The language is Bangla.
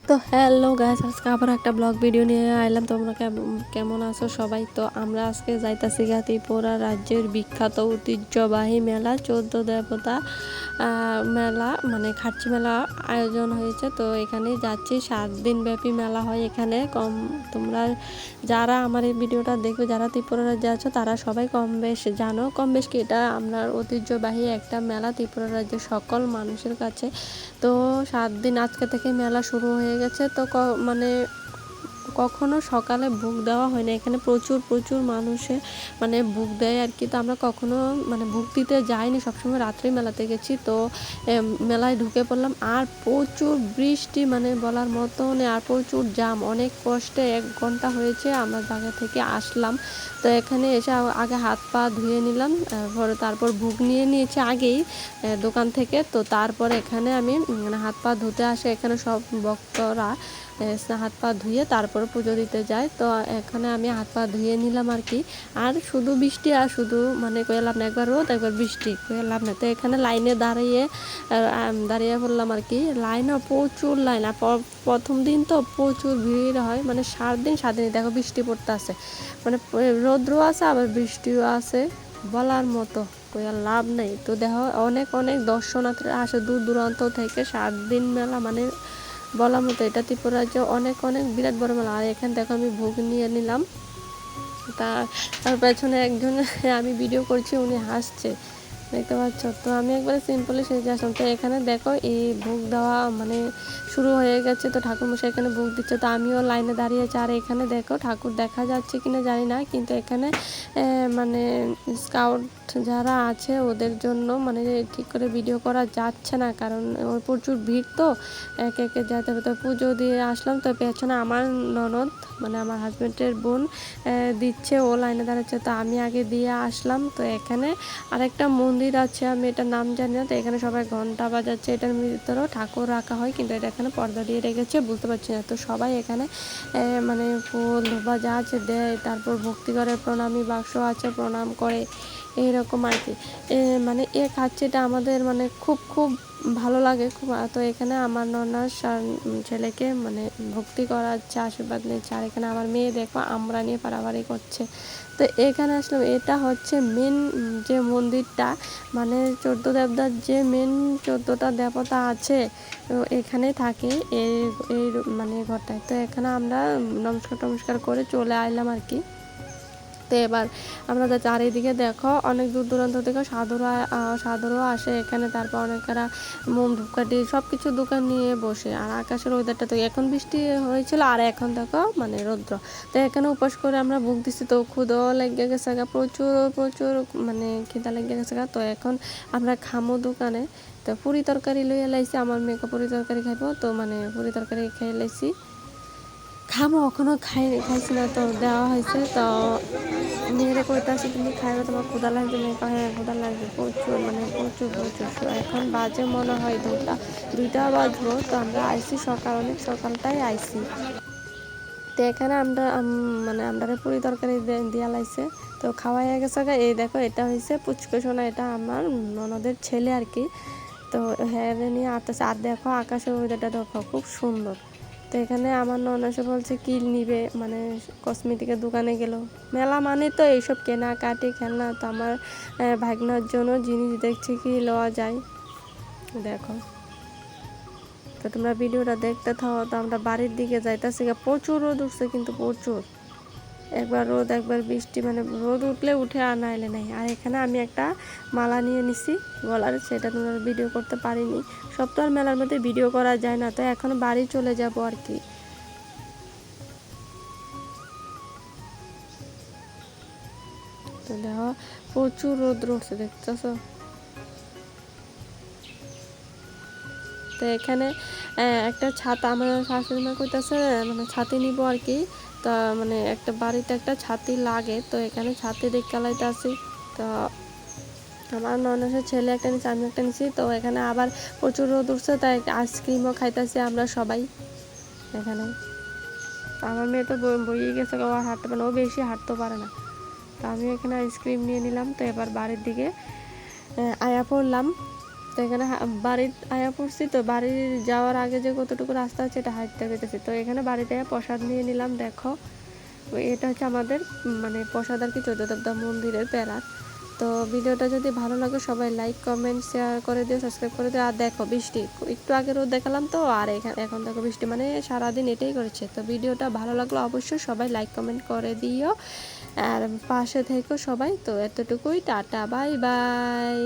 তো হ্যালো গাইস, আজকে আবার একটা ব্লগ ভিডিও নিয়ে আইলাম। তোমরা কেমন আছো সবাই? তো আমরা আজকে যাইতাছি ত্রিপুরা রাজ্যের বিখ্যাত ঐতিহ্যবাহী মেলা 14 দেবতা মেলা, মানে খার্চি মেলা আয়োজন হয়েছে। তো এখানে যাচ্ছি, 7 দিন ব্যাপী মেলা হয় এখানে। তোমরা যারা আমার এই ভিডিওটা দেখবে, যারা ত্রিপুরা রাজ্যে আছো, তারা সবাই কম বেশ জানো। কম বেশ কি, এটা আমরা ঐতিহ্যবাহী একটা মেলা ত্রিপুরা রাজ্যের সকল মানুষের কাছে। তো 7 দিন আজকে থেকে মেলা শুরু হয়ে গেছে। তো মানে কখনো সকালে ভোগ দেওয়া হয় না, এখানে প্রচুর প্রচুর মানুষে মানে ভোগ দেয় আর কি। তো আমরা কখনো মানে ভোগ দিতে যাইনি, সবসময় রাত্রেই মেলাতে গেছি। তো মেলায় ঢুকে পড়লাম, আর প্রচুর বৃষ্টি, মানে বলার মতন, আর প্রচুর জাম। অনেক কষ্টে 1 ঘন্টা হয়েছে আমরা জায়গা থেকে আসলাম। তো এখানে এসে আগে হাত পা ধুয়ে নিলাম, তারপর ভোগ নিয়ে নিয়েছি আগেই দোকান থেকে। তো তারপরে এখানে আমি হাত পা ধুতে আসে, এখানে সব ভক্তরা হাত পা ধুয়ে তারপরে পুজো দিতে যায়। তো এখানে আমি হাত পা ধুয়ে নিলাম আর কি। আর শুধু বৃষ্টি, আর শুধু মানে কয়ে লাভ না, একবার রোদ একবার বৃষ্টি, কয়ে লাভ না। তো এখানে লাইনে দাঁড়িয়ে পড়লাম আর কি। লাইনও প্রচুর লাইন, আর প্রথম দিন তো প্রচুর ভিড় হয়, মানে 7 দিন 7 দিন দেখো বৃষ্টি পড়তে আছে, মানে রৌদ্রও আছে আবার বৃষ্টিও আছে, বলার মতো কয়ে লাভ নেই। তো দেখো অনেক অনেক দর্শনার্থীরা আসে দূর দূরান্ত থেকে। 7 দিন মেলা মানে বলার মতো, এটা ত্রিপুরা রাজ্যে অনেক অনেক বিরাট বড় মেলা। আর এখানে দেখো আমি ভোগ নিয়ে নিলাম। তার পেছনে একজন আমি ভিডিও করছি, উনি হাসছে, দেখতে পাচ্ছ। তো আমি একবারে সিম্পলি সেজে আসলাম। তো এখানে দেখো এই ভোগ দেওয়া মানে শুরু হয়ে গেছে। তো ঠাকুরমশাই এখানে ভোগ দিচ্ছে, তো আমিও লাইনে দাঁড়িয়েছি। আর এখানে দেখো ঠাকুর দেখা যাচ্ছে কিনা জানি না, কিন্তু এখানে মানে স্কাউট যারা আছে ওদের জন্য মানে ঠিক করে ভিডিও করা যাচ্ছে না, কারণ ওর প্রচুর ভিড়। তো একে একে যেতে হবে। তো পুজো দিয়ে আসলাম। তো পেছনে আমার ননদ, মানে আমার হাজব্যান্ডের বোন দিচ্ছে, ও লাইনে দাঁড়াচ্ছে। তো আমি আগে দিয়ে আসলাম। তো এখানে আরেকটা মন্দির আছে, আমি এটার নাম জানি না। তো এখানে সবাই ঘন্টা বাজাচ্ছে, এটার ভিতরেও ঠাকুর রাখা হয়, কিন্তু এটা এখানে পর্দা দিয়ে রেখেছে, বুঝতে পারছি না। তো সবাই এখানে মানে ফুল ধোবা যা আছে দেয়, তারপর ভক্তি করে, প্রণামী বাক্স আছে, প্রণাম করে, এইরকম আর কি। মানে খাচ্ছিটা আমাদের মানে খুব খুব ভালো লাগে খুব। তো এখানে আমার ননার ছেলেকে মানে ভক্তি করাচ্ছে, আশীর্বাদ নিচ্ছে। আর এখানে আমার মেয়ে দেখো আমরা নিয়ে পারাবারি করছে। তো এখানে আসলাম, এটা হচ্ছে মেন যে মন্দিরটা, মানে 14 দেবতার যে মেন 14টা দেবতা আছে এখানে থাকে এই এই মানে ঘরটায়। তো এখানে আমরা নমস্কার করে চলে আসলাম আর কি। তো এবার আমরা চারিদিকে দেখো অনেক দূর দূরান্ত থেকে সাধুরাও আসে এখানে। তারপর অনেকেরা মোম ধূপকাঠি সব কিছু দোকান নিয়ে বসে। আর আকাশের ওয়েদারটা তো এখন বৃষ্টি হয়েছিল, আর এখন দেখো মানে রৌদ্র। তো এখানে উপাস করে আমরা ভোগ দিচ্ছি। তো ক্ষুদাও লেগে গেছে, প্রচুর প্রচুর মানে খিদা লেগে গেছে। তো এখন আমরা খামো দোকানে। তো পুরি তরকারি লইয়া লাইছি, আমার মেয়েকে পুরি তরকারি খাইবো, তো মানে পুরি তরকারি খেয়ে লাইছি। খামো এখনো খাইছি না, তো দেওয়া হয়েছে। তো মেয়েরে কইতাছে তুমি খাইবে, তোমার ক্ষুধা লাগবে? মেয়ে হ্যাঁ ক্ষুধা লাগবে প্রচুর, মানে প্রচুর প্রচুর। এখন বাজে মনে হয় দুইটা বাজবো। তো আমরা আইসি সকাল, অনেক সকালটাই আইসি। তো এখানে আমরা মানে আমরা পুরি তরকারি দিয়া লাইছে, তো খাওয়া হয়ে গেছে। এই দেখো এটা হয়েছে পুচকু সোনা, এটা আমার ননদের ছেলে আর কি। তো হ্যাঁ নিয়ে আসতেছে। আর দেখো আকাশের ওয়েদারটা দেখো খুব সুন্দর। তো এখানে আমার ননাসে বলছে কি নিবে, মানে কসমেটিকের দোকানে গেল। মেলা মানে তো এইসব কেনাকাটি খেলনা। তো আমার ভাগনার জন্য জিনিস দেখছি কি লওয়া যায়, দেখো। তো তোমরা ভিডিওটা দেখতে থাও। তো আমরা বাড়ির দিকে যাইতেছি, প্রচুর রোদ উঠছে, কিন্তু প্রচুর, একবার রোদ একবার বৃষ্টি, মানে রোদ উঠলে উঠে আর নাইলে নাই। আর এখানে আমি একটা মালা নিয়ে নিছি গলার, সেটা তোমরা ভিডিও করতে পারিনি। সব তো আর মেলার মধ্যে ভিডিও করা যায় না। তো এখন বাড়ি চলে যাব আর কি। তো দেখো প্রচুর রোদ উঠছে, দেখতেছো। তো এখানে একটা ছাতা, আমার শাশুড়ি মা কইতাছে মানে ছাতি নিব আর কি। তা মানে একটা বাড়িতে একটা ছাতি লাগে, তো এখানে ছাতি দেখে লাইতে আসি। তো আমার ননদের ছেলে একটা নিচ্ছে, আমি একটা নিচ্ছি। তো এখানে আবার প্রচুর রোদ উঠছে, তাই আইসক্রিমও খাইতেছি আমরা সবাই এখানে। আমার মেয়ে তো বইয়ে গেছে, ও আর হাঁটতে পারে না, ও বেশি হাঁটতেও পারে না। তো আমি এখানে আইসক্রিম নিয়ে নিলাম। তো এবার বাড়ির দিকে আয়া পড়লাম। তো এখানে বাড়ির আয়া পড়ছি, তো বাড়ি যাওয়ার আগে যে কতটুকু রাস্তা আছে এটা হাঁটতে পেতেছি। তো এখানে বাড়িতে প্রসাদ নিয়ে নিলাম। দেখো এটা হচ্ছে আমাদের মানে প্রসাদ আর কি 14 দেবতা মন্দিরের প্যারার। তো ভিডিওটা যদি ভালো লাগে সবাই লাইক কমেন্ট শেয়ার করে দিও, সাবস্ক্রাইব করে দিও। আর দেখো বৃষ্টি, একটু আগে রোদ দেখালাম তো, আর এখন দেখো বৃষ্টি, মানে সারাদিন এটাই করেছে। তো ভিডিওটা ভালো লাগলো অবশ্যই সবাই লাইক কমেন্ট করে দিও আর পাশে থেকো সবাই। তো এতটুকুই, টাটা বাই বাই।